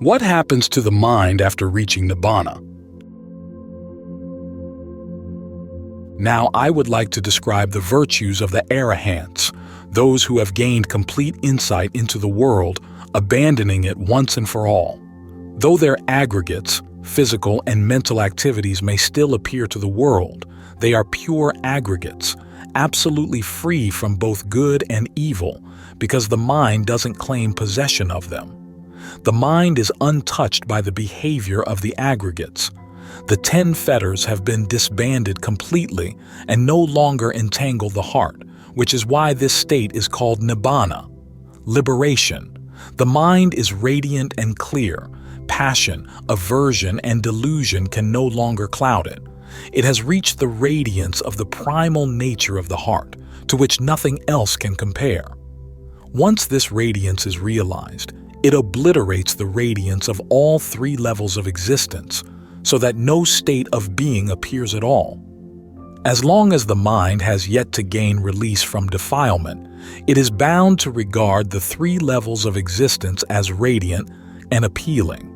What happens to the mind after reaching Nibbana? Now I would like to describe the virtues of the Arahants, those who have gained complete insight into the world, abandoning it once and for all. Though their aggregates, physical and mental activities may still appear to the world, they are pure aggregates, absolutely free from both good and evil, because the mind doesn't claim possession of them. The mind is untouched by the behavior of the aggregates. The 10 fetters have been disbanded completely and no longer entangle the heart, which is why this state is called Nibbana, liberation. The mind is radiant and clear. Passion, aversion, and delusion can no longer cloud it. It has reached the radiance of the primal nature of the heart, to which nothing else can compare. Once this radiance is realized, it obliterates the radiance of all 3 levels of existence, so that no state of being appears at all. As long as the mind has yet to gain release from defilement, it is bound to regard the 3 levels of existence as radiant and appealing.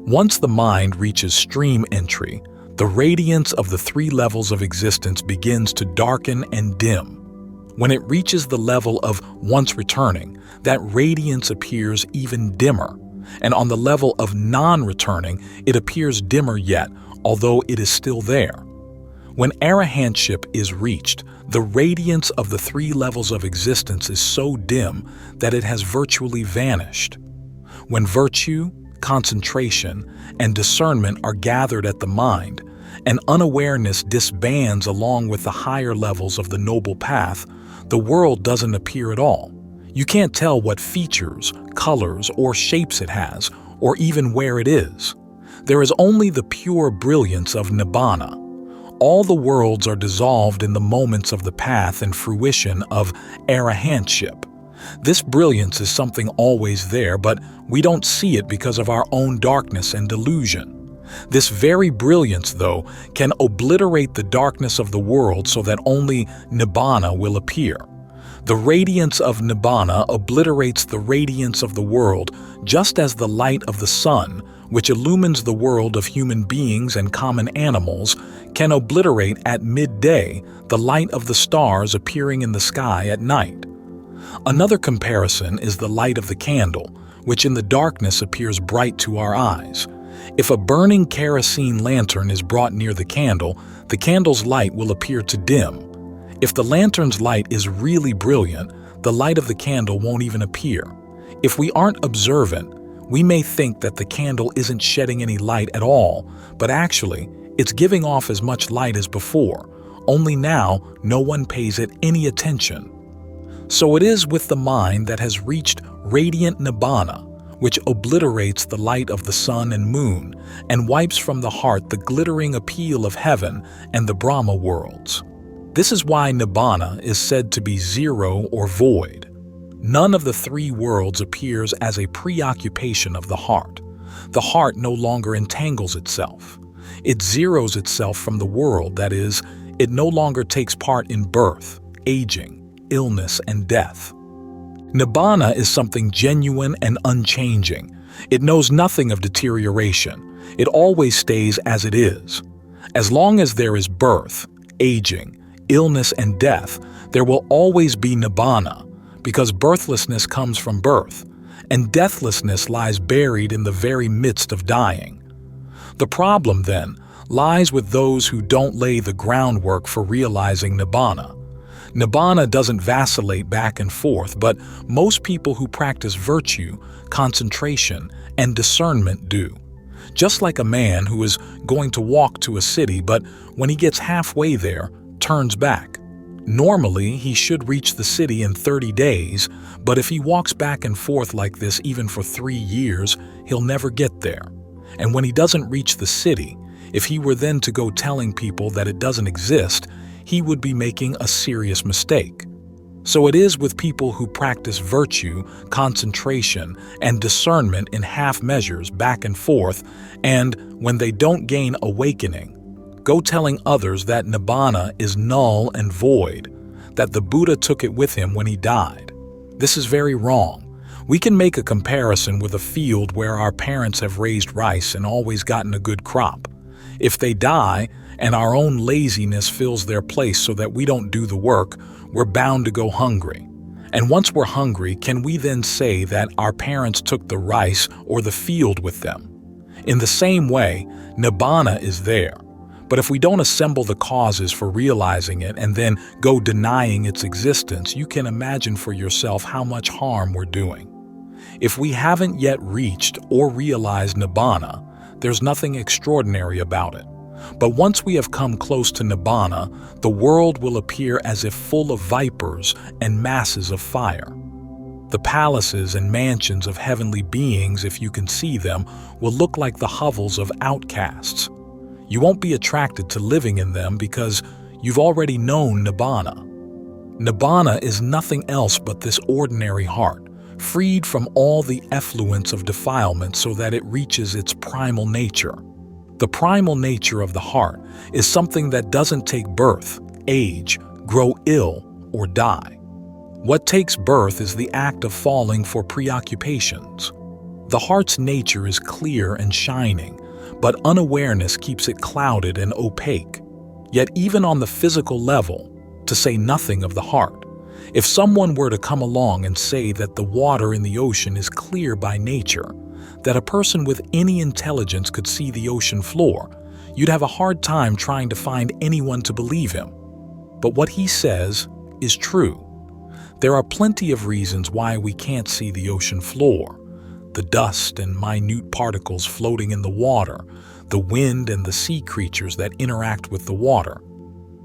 Once the mind reaches stream entry, the radiance of the 3 levels of existence begins to darken and dim. When it reaches the level of once returning, that radiance appears even dimmer, and on the level of non-returning, it appears dimmer yet, although it is still there. When arahantship is reached, the radiance of the 3 levels of existence is so dim that it has virtually vanished. When virtue, concentration, and discernment are gathered at the mind, and unawareness disbands along with the higher levels of the noble path, the world doesn't appear at all. You can't tell what features, colors, or shapes it has, or even where it is. There is only the pure brilliance of Nibbana. All the worlds are dissolved in the moments of the path and fruition of arahantship. This brilliance is something always there, but we don't see it because of our own darkness and delusion. This very brilliance, though, can obliterate the darkness of the world so that only Nibbana will appear. The radiance of Nibbana obliterates the radiance of the world, just as the light of the sun, which illumines the world of human beings and common animals, can obliterate at midday the light of the stars appearing in the sky at night. Another comparison is the light of the candle, which in the darkness appears bright to our eyes. If a burning kerosene lantern is brought near the candle's light will appear to dim. If the lantern's light is really brilliant, the light of the candle won't even appear. If we aren't observant, we may think that the candle isn't shedding any light at all, but actually, it's giving off as much light as before, only now no one pays it any attention. So it is with the mind that has reached radiant Nibbana, which obliterates the light of the sun and moon and wipes from the heart the glittering appeal of heaven and the Brahma worlds. This is why Nibbana is said to be zero or void. None of the 3 worlds appears as a preoccupation of the heart. The heart no longer entangles itself. It zeroes itself from the world, that is, it no longer takes part in birth, aging, illness, and death. Nibbana is something genuine and unchanging. It knows nothing of deterioration. It always stays as it is. As long as there is birth, aging, illness, and death, there will always be Nibbana, because birthlessness comes from birth, and deathlessness lies buried in the very midst of dying. The problem, then, lies with those who don't lay the groundwork for realizing Nibbana. Nibbana doesn't vacillate back and forth, but most people who practice virtue, concentration, and discernment do. Just like a man who is going to walk to a city, but when he gets halfway there, turns back. Normally, he should reach the city in 30 days, but if he walks back and forth like this even for 3 years, he'll never get there. And when he doesn't reach the city, if he were then to go telling people that it doesn't exist, he would be making a serious mistake. So it is with people who practice virtue, concentration, and discernment in half measures back and forth, and when they don't gain awakening, go telling others that Nibbana is null and void, that the Buddha took it with him when he died. This is very wrong. We can make a comparison with a field where our parents have raised rice and always gotten a good crop. If they die and our own laziness fills their place so that we don't do the work, we're bound to go hungry. And once we're hungry, can we then say that our parents took the rice or the field with them? In the same way, Nibbana is there. But if we don't assemble the causes for realizing it and then go denying its existence, you can imagine for yourself how much harm we're doing. If we haven't yet reached or realized Nibbana, there's nothing extraordinary about it. But once we have come close to Nibbana, the world will appear as if full of vipers and masses of fire. The palaces and mansions of heavenly beings, if you can see them, will look like the hovels of outcasts. You won't be attracted to living in them because you've already known Nibbana. Nibbana is nothing else but this ordinary heart, freed from all the effluence of defilement so that it reaches its primal nature. The primal nature of the heart is something that doesn't take birth, age, grow ill, or die. What takes birth is the act of falling for preoccupations. The heart's nature is clear and shining, but unawareness keeps it clouded and opaque. Yet even on the physical level, to say nothing of the heart, if someone were to come along and say that the water in the ocean is clear by nature, that a person with any intelligence could see the ocean floor, you'd have a hard time trying to find anyone to believe him. But what he says is true. There are plenty of reasons why we can't see the ocean floor. The dust and minute particles floating in the water, the wind and the sea creatures that interact with the water.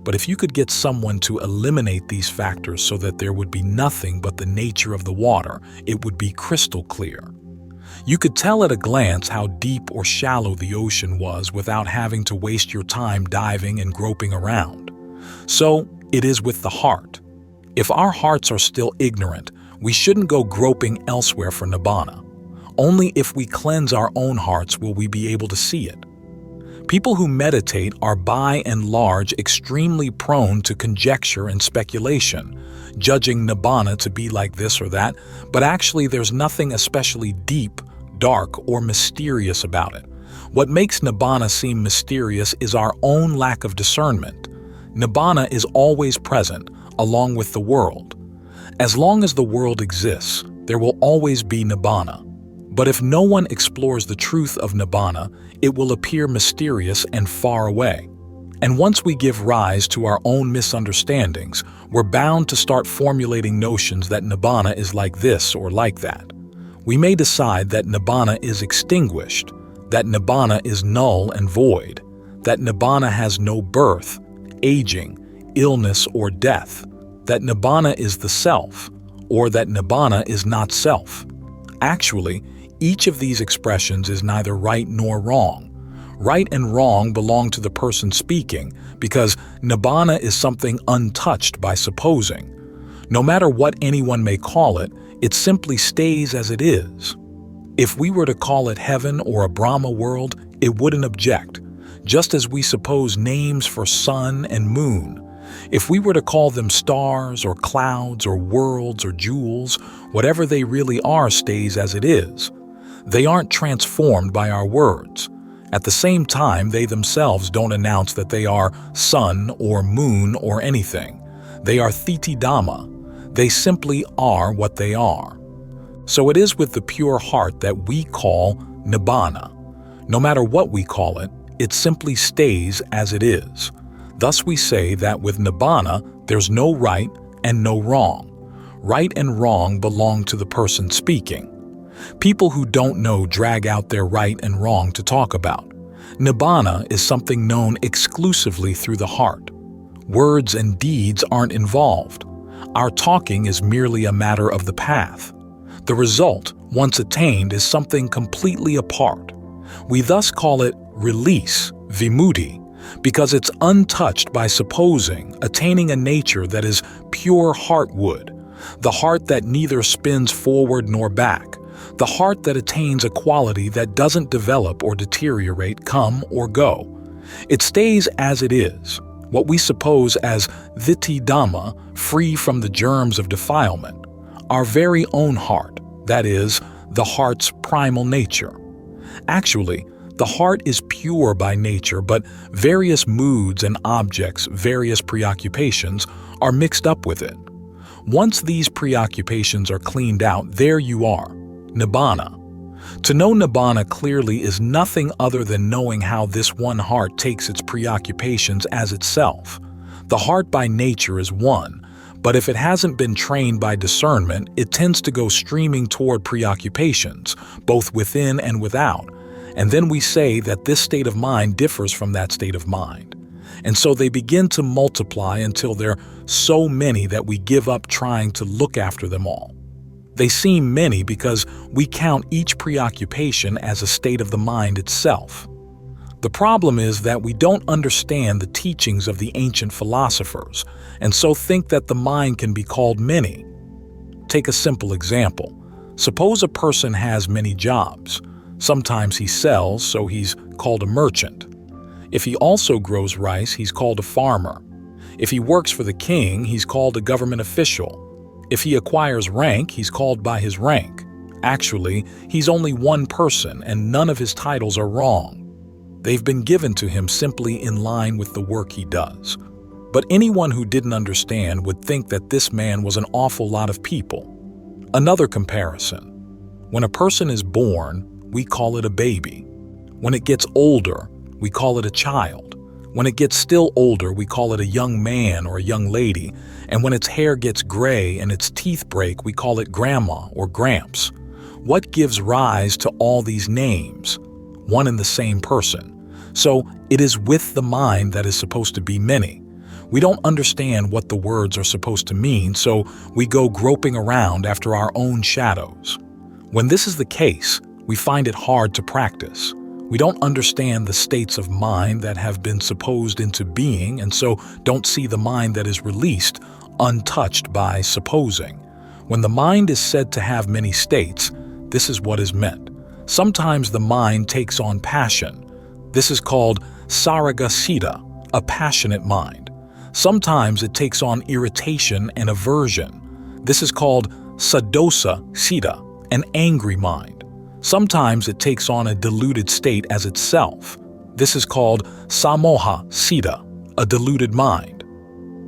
But if you could get someone to eliminate these factors so that there would be nothing but the nature of the water, it would be crystal clear. You could tell at a glance how deep or shallow the ocean was without having to waste your time diving and groping around. So it is with the heart. If our hearts are still ignorant, we shouldn't go groping elsewhere for Nibbana. Only if we cleanse our own hearts will we be able to see it. People who meditate are by and large extremely prone to conjecture and speculation, judging Nibbana to be like this or that, but actually there's nothing especially deep, dark, or mysterious about it. What makes Nibbana seem mysterious is our own lack of discernment. Nibbana is always present, along with the world. As long as the world exists, there will always be Nibbana. But if no one explores the truth of Nibbana, it will appear mysterious and far away. And once we give rise to our own misunderstandings, we're bound to start formulating notions that Nibbana is like this or like that. We may decide that Nibbana is extinguished, that Nibbana is null and void, that Nibbana has no birth, aging, illness, or death, that Nibbana is the self, or that Nibbana is not self. Actually, each of these expressions is neither right nor wrong. Right and wrong belong to the person speaking because Nibbana is something untouched by supposing. No matter what anyone may call it, it simply stays as it is. If we were to call it heaven or a Brahma world, it wouldn't object, just as we suppose names for sun and moon. If we were to call them stars or clouds or worlds or jewels, whatever they really are stays as it is. They aren't transformed by our words. At the same time, they themselves don't announce that they are sun or moon or anything. They are thiti dhamma. They simply are what they are. So it is with the pure heart that we call Nibbana. No matter what we call it, it simply stays as it is. Thus we say that with Nibbana, there's no right and no wrong. Right and wrong belong to the person speaking. People who don't know drag out their right and wrong to talk about. Nibbana is something known exclusively through the heart. Words and deeds aren't involved. Our talking is merely a matter of the path. The result, once attained, is something completely apart. We thus call it release, vimutti, because it's untouched by supposing, attaining a nature that is pure heartwood, the heart that neither spins forward nor back, the heart that attains a quality that doesn't develop or deteriorate, come or go. It stays as it is, what we suppose as thiti dhamma, free from the germs of defilement. Our very own heart, that is, the heart's primal nature. Actually, the heart is pure by nature, but various moods and objects, various preoccupations, are mixed up with it. Once these preoccupations are cleaned out, there you are, Nibbana. To know Nibbana clearly is nothing other than knowing how this one heart takes its preoccupations as itself. The heart by nature is one, but if it hasn't been trained by discernment, it tends to go streaming toward preoccupations, both within and without. And then we say that this state of mind differs from that state of mind. And so they begin to multiply until they're so many that we give up trying to look after them all. They seem many because we count each preoccupation as a state of the mind itself. The problem is that we don't understand the teachings of the ancient philosophers, and so think that the mind can be called many. Take a simple example. Suppose a person has many jobs. Sometimes he sells, so he's called a merchant. If he also grows rice, he's called a farmer. If he works for the king, he's called a government official. If he acquires rank, he's called by his rank. Actually, he's only one person, and none of his titles are wrong. They've been given to him simply in line with the work he does. But anyone who didn't understand would think that this man was an awful lot of people. Another comparison. When a person is born, we call it a baby. When it gets older, we call it a child. When it gets still older, we call it a young man or a young lady. And when its hair gets gray and its teeth break, we call it grandma or gramps. What gives rise to all these names? One and the same person. So it is with the mind that is supposed to be many. We don't understand what the words are supposed to mean, so we go groping around after our own shadows. When this is the case, we find it hard to practice. We don't understand the states of mind that have been supposed into being, and so don't see the mind that is released, untouched by supposing. When the mind is said to have many states, this is what is meant. Sometimes the mind takes on passion. This is called saragasita, a passionate mind. Sometimes it takes on irritation and aversion. This is called sadosa sita, an angry mind. Sometimes it takes on a deluded state as itself. This is called samoha sita, a deluded mind.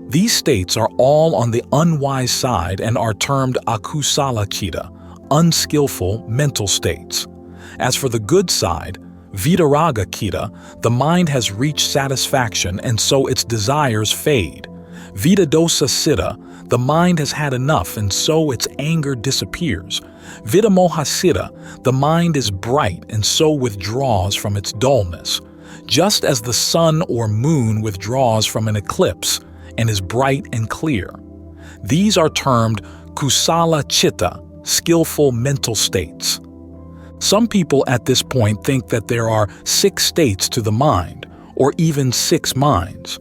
These states are all on the unwise side and are termed akusala chitta, unskillful mental states. As for the good side, Vitaraga Kita, the mind has reached satisfaction and so its desires fade. Vitadosa Siddha, the mind has had enough and so its anger disappears. Vitamoha Siddha, the mind is bright and so withdraws from its dullness. Just as the sun or moon withdraws from an eclipse and is bright and clear. These are termed kusala chitta, skillful mental states. Some people at this point think that there are 6 states to the mind, or even 6 minds.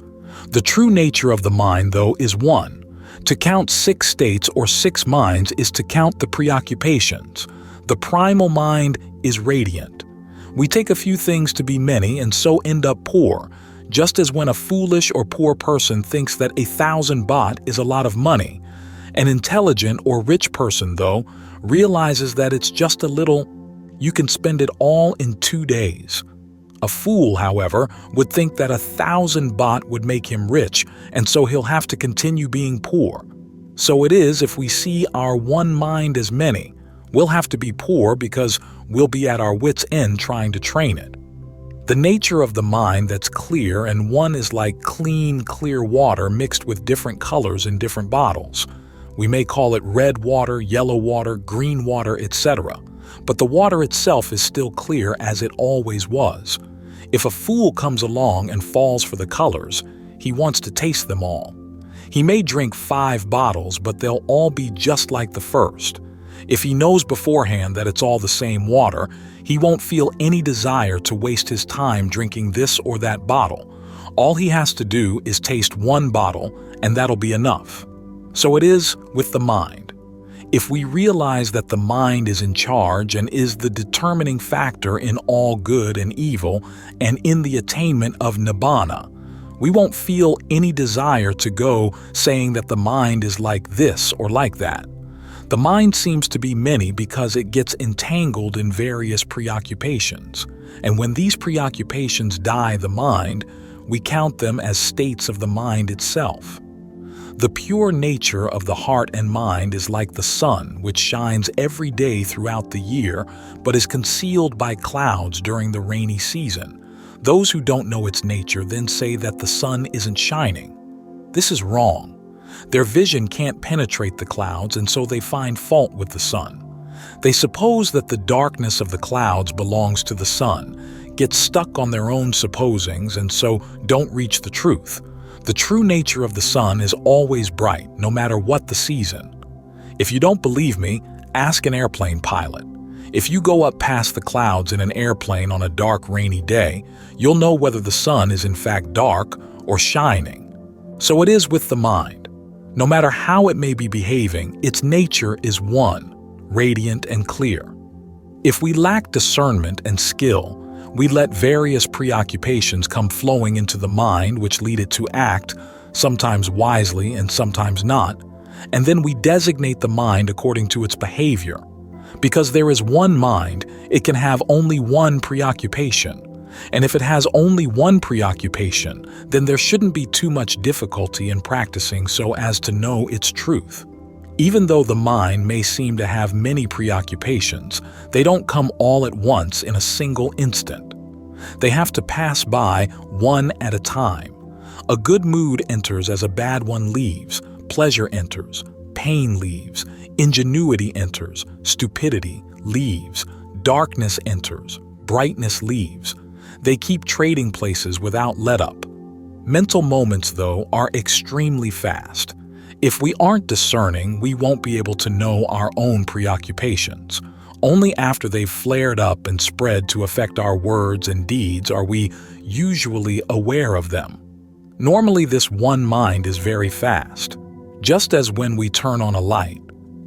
The true nature of the mind, though, is 1. To count 6 states or 6 minds is to count the preoccupations. The primal mind is radiant. We take a few things to be many and so end up poor, just as when a foolish or poor person thinks that 1,000 baht is a lot of money. An intelligent or rich person, though, realizes that it's just a little. You can spend it all in 2 days. A fool, however, would think that 1,000 baht would make him rich, and so he'll have to continue being poor. So it is if we see our one mind as many, we'll have to be poor because we'll be at our wits' end trying to train it. The nature of the mind that's clear and one is like clean, clear water mixed with different colors in different bottles. We may call it red water, yellow water, green water, etc. But the water itself is still clear as it always was. If a fool comes along and falls for the colors, he wants to taste them all. He may drink 5 bottles, but they'll all be just like the first. If he knows beforehand that it's all the same water, he won't feel any desire to waste his time drinking this or that bottle. All he has to do is taste 1 bottle, and that'll be enough. So it is with the mind. If we realize that the mind is in charge and is the determining factor in all good and evil and in the attainment of Nibbana, we won't feel any desire to go saying that the mind is like this or like that. The mind seems to be many because it gets entangled in various preoccupations, and when these preoccupations die the mind, we count them as states of the mind itself. The pure nature of the heart and mind is like the sun, which shines every day throughout the year, but is concealed by clouds during the rainy season. Those who don't know its nature then say that the sun isn't shining. This is wrong. Their vision can't penetrate the clouds, and so they find fault with the sun. They suppose that the darkness of the clouds belongs to the sun, get stuck on their own supposings, and so don't reach the truth. The true nature of the sun is always bright, no matter what the season. If you don't believe me, ask an airplane pilot. If you go up past the clouds in an airplane on a dark, rainy day, you'll know whether the sun is in fact dark or shining. So it is with the mind. No matter how it may be behaving, its nature is one, radiant and clear. If we lack discernment and skill, we let various preoccupations come flowing into the mind which lead it to act, sometimes wisely and sometimes not, and then we designate the mind according to its behavior. Because there is one mind, it can have only one preoccupation. And if it has only one preoccupation, then there shouldn't be too much difficulty in practicing so as to know its truth. Even though the mind may seem to have many preoccupations, they don't come all at once in a single instant. They have to pass by one at a time. A good mood enters as a bad one leaves, pleasure enters, pain leaves, ingenuity enters, stupidity leaves, darkness enters, brightness leaves. They keep trading places without let-up. Mental moments, though, are extremely fast. If we aren't discerning, we won't be able to know our own preoccupations. Only after they've flared up and spread to affect our words and deeds are we usually aware of them. Normally, this one mind is very fast. Just as when we turn on a light.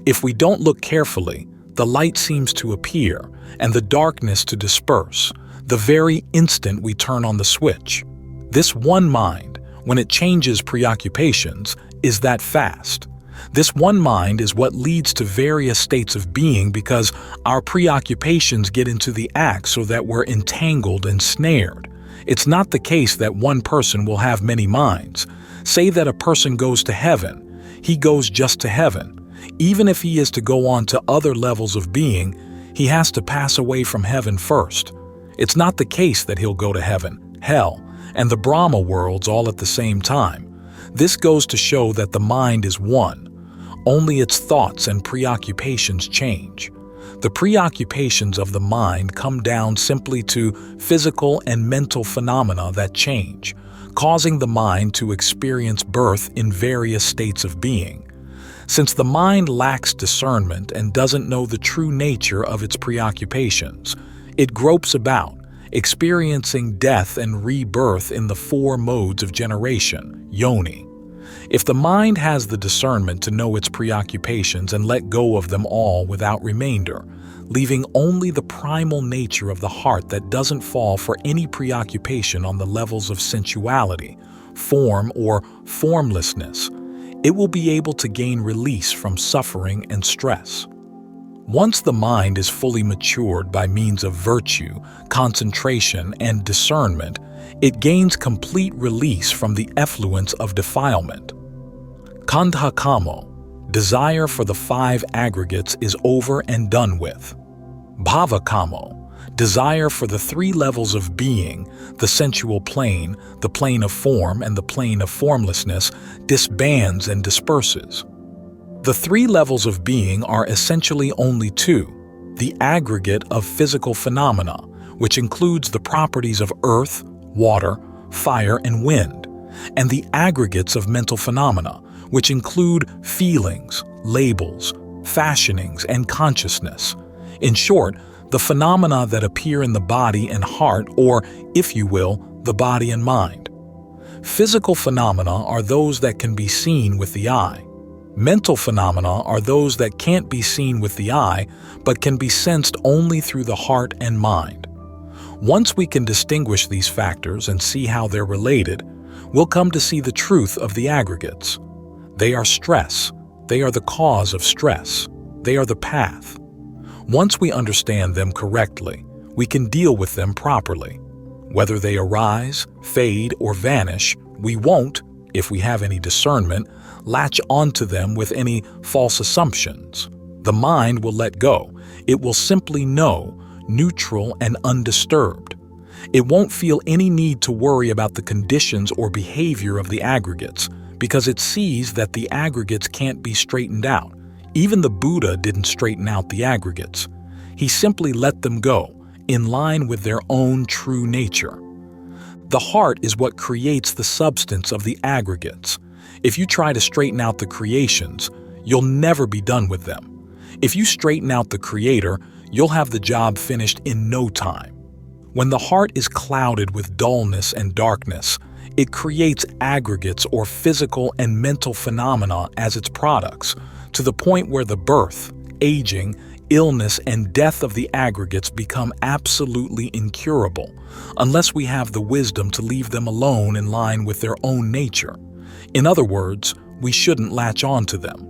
If we don't look carefully, the light seems to appear and the darkness to disperse, the very instant we turn on the switch. This one mind, when it changes preoccupations, is that fast. This one mind is what leads to various states of being because our preoccupations get into the act so that we're entangled and snared. It's not the case that one person will have many minds. Say that a person goes to heaven, he goes just to heaven. Even if he is to go on to other levels of being, he has to pass away from heaven first. It's not the case that he'll go to heaven, hell, and the Brahma worlds all at the same time. This goes to show that the mind is one. Only its thoughts and preoccupations change. The preoccupations of the mind come down simply to physical and mental phenomena that change, causing the mind to experience birth in various states of being. Since the mind lacks discernment and doesn't know the true nature of its preoccupations, it gropes about, experiencing death and rebirth in the four modes of generation, yoni. If the mind has the discernment to know its preoccupations and let go of them all without remainder, leaving only the primal nature of the heart that doesn't fall for any preoccupation on the levels of sensuality, form, or formlessness, it will be able to gain release from suffering and stress. Once the mind is fully matured by means of virtue, concentration, and discernment, it gains complete release from the effluence of defilement. Kandha kamo, desire for the 5 aggregates, is over and done with. Bhava kamo, desire for the 3 levels of being, the sensual plane, the plane of form, and the plane of formlessness, disbands and disperses. The 3 levels of being are essentially only 2, the aggregate of physical phenomena, which includes the properties of earth, water, fire, and wind, and the aggregates of mental phenomena, which include feelings, labels, fashionings, and consciousness. In short, the phenomena that appear in the body and heart, or, if you will, the body and mind. Physical phenomena are those that can be seen with the eye. Mental phenomena are those that can't be seen with the eye, but can be sensed only through the heart and mind. Once we can distinguish these factors and see how they're related, we'll come to see the truth of the aggregates. They are stress. They are the cause of stress. They are the path. Once we understand them correctly, we can deal with them properly. Whether they arise, fade, or vanish, we won't, if we have any discernment, latch onto them with any false assumptions. The mind will let go. It will simply know, neutral and undisturbed. It won't feel any need to worry about the conditions or behavior of the aggregates, because it sees that the aggregates can't be straightened out. Even the Buddha didn't straighten out the aggregates. He simply let them go, in line with their own true nature. The heart is what creates the substance of the aggregates. If you try to straighten out the creations, you'll never be done with them. If you straighten out the creator, you'll have the job finished in no time. When the heart is clouded with dullness and darkness, it creates aggregates or physical and mental phenomena as its products, to the point where the birth, aging, illness, and death of the aggregates become absolutely incurable, unless we have the wisdom to leave them alone in line with their own nature. In other words, we shouldn't latch on to them.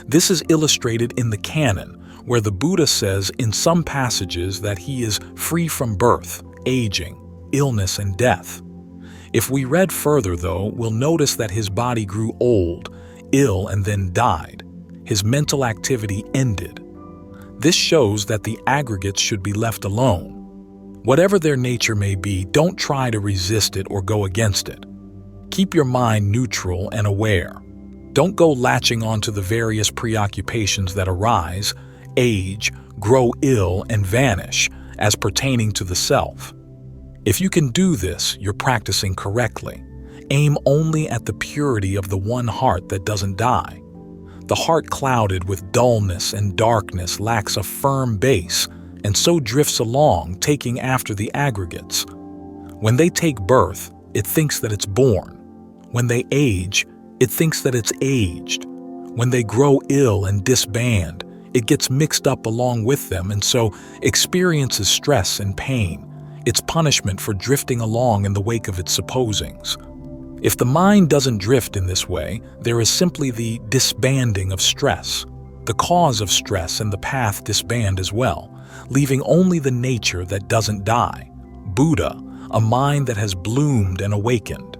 This is illustrated in the canon, where the Buddha says in some passages that he is free from birth, aging, illness, and death. If we read further, though, we'll notice that his body grew old, ill, and then died. His mental activity ended. This shows that the aggregates should be left alone. Whatever their nature may be, don't try to resist it or go against it. Keep your mind neutral and aware. Don't go latching onto the various preoccupations that arise, age, grow ill, and vanish as pertaining to the self. If you can do this, you're practicing correctly. Aim only at the purity of the one heart that doesn't die. The heart clouded with dullness and darkness lacks a firm base, and so drifts along, taking after the aggregates. When they take birth, it thinks that it's born. When they age, it thinks that it's aged. When they grow ill and disband, it gets mixed up along with them and so experiences stress and pain. It's punishment for drifting along in the wake of its supposings. If the mind doesn't drift in this way, there is simply the disbanding of stress. The cause of stress and the path disband as well, leaving only the nature that doesn't die. Buddha, a mind that has bloomed and awakened.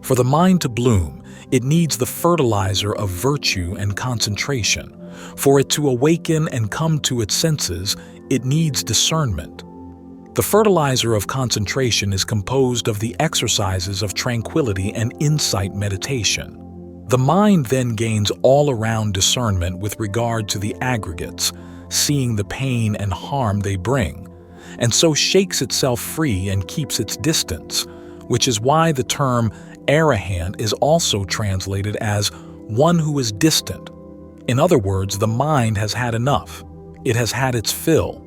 For the mind to bloom, it needs the fertilizer of virtue and concentration. For it to awaken and come to its senses, it needs discernment. The fertilizer of concentration is composed of the exercises of tranquility and insight meditation. The mind then gains all-around discernment with regard to the aggregates, seeing the pain and harm they bring, and so shakes itself free and keeps its distance, which is why the term Arahant is also translated as one who is distant. In other words, the mind has had enough. It has had its fill.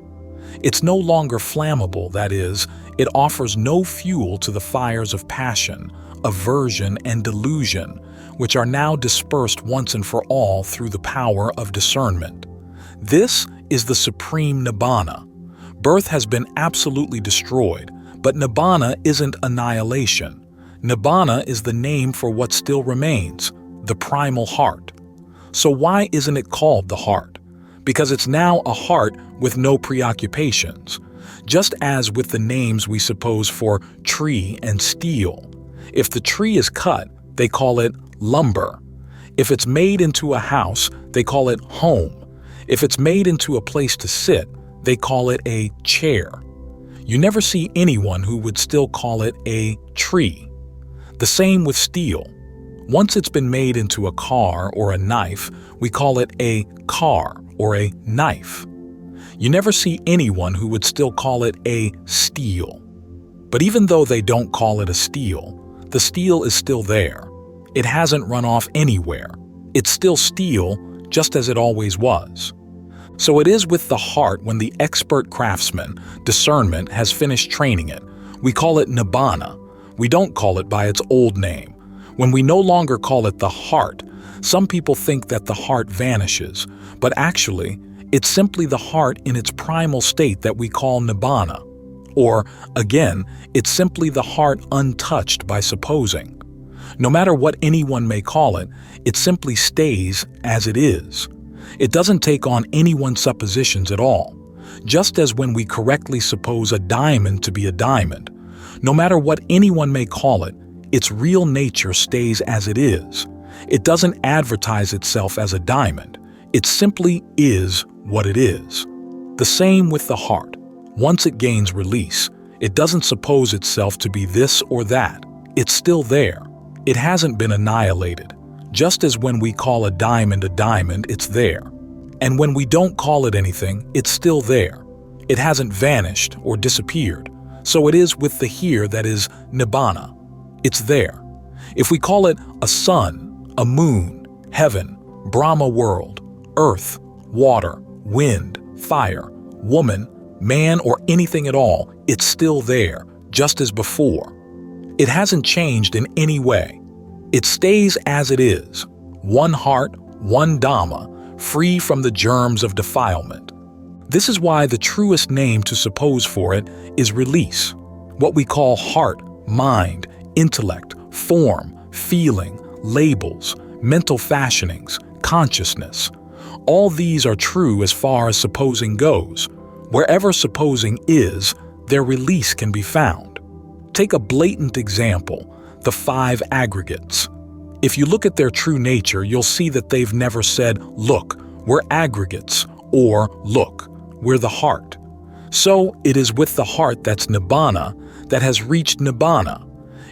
It's no longer flammable, that is, it offers no fuel to the fires of passion, aversion, and delusion, which are now dispersed once and for all through the power of discernment. This is the supreme Nibbana. Birth has been absolutely destroyed, but Nibbana isn't annihilation. Nibbana is the name for what still remains, the primal heart. So why isn't it called the heart? Because it's now a heart with no preoccupations, just as with the names we suppose for tree and steel. If the tree is cut, they call it lumber. If it's made into a house, they call it home. If it's made into a place to sit, they call it a chair. You never see anyone who would still call it a tree. The same with steel. Once it's been made into a car or a knife, we call it a car or a knife. You never see anyone who would still call it a steel. But even though they don't call it a steel, the steel is still there. It hasn't run off anywhere. It's still steel, just as it always was. So it is with the heart when the expert craftsman, discernment, has finished training it. We call it Nibbana. We don't call it by its old name. When we no longer call it the heart, some people think that the heart vanishes, but actually, it's simply the heart in its primal state that we call Nibbana. Or, again, it's simply the heart untouched by supposing. No matter what anyone may call it, it simply stays as it is. It doesn't take on anyone's suppositions at all. Just as when we correctly suppose a diamond to be a diamond, no matter what anyone may call it, its real nature stays as it is. It doesn't advertise itself as a diamond. It simply is what it is. The same with the heart. Once it gains release, it doesn't suppose itself to be this or that. It's still there. It hasn't been annihilated. Just as when we call a diamond, it's there. And when we don't call it anything, it's still there. It hasn't vanished or disappeared. So it is with the here that is Nibbana. It's there. If we call it a sun, a moon, heaven, Brahma world, earth, water, wind, fire, woman, man, or anything at all, it's still there, just as before. It hasn't changed in any way. It stays as it is, one heart, one Dhamma, free from the germs of defilement. This is why the truest name to suppose for it is release. What we call heart, mind, intellect, form, feeling, labels, mental fashionings, consciousness. All these are true as far as supposing goes. Wherever supposing is, their release can be found. Take a blatant example, the 5 aggregates. If you look at their true nature, you'll see that they've never said, "Look, we're aggregates," or "Look, we're the heart." So it is with the heart that's Nibbana that has reached Nibbana.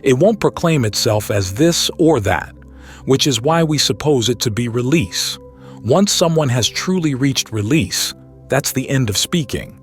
It won't proclaim itself as this or that, which is why we suppose it to be release. Once someone has truly reached release, that's the end of speaking.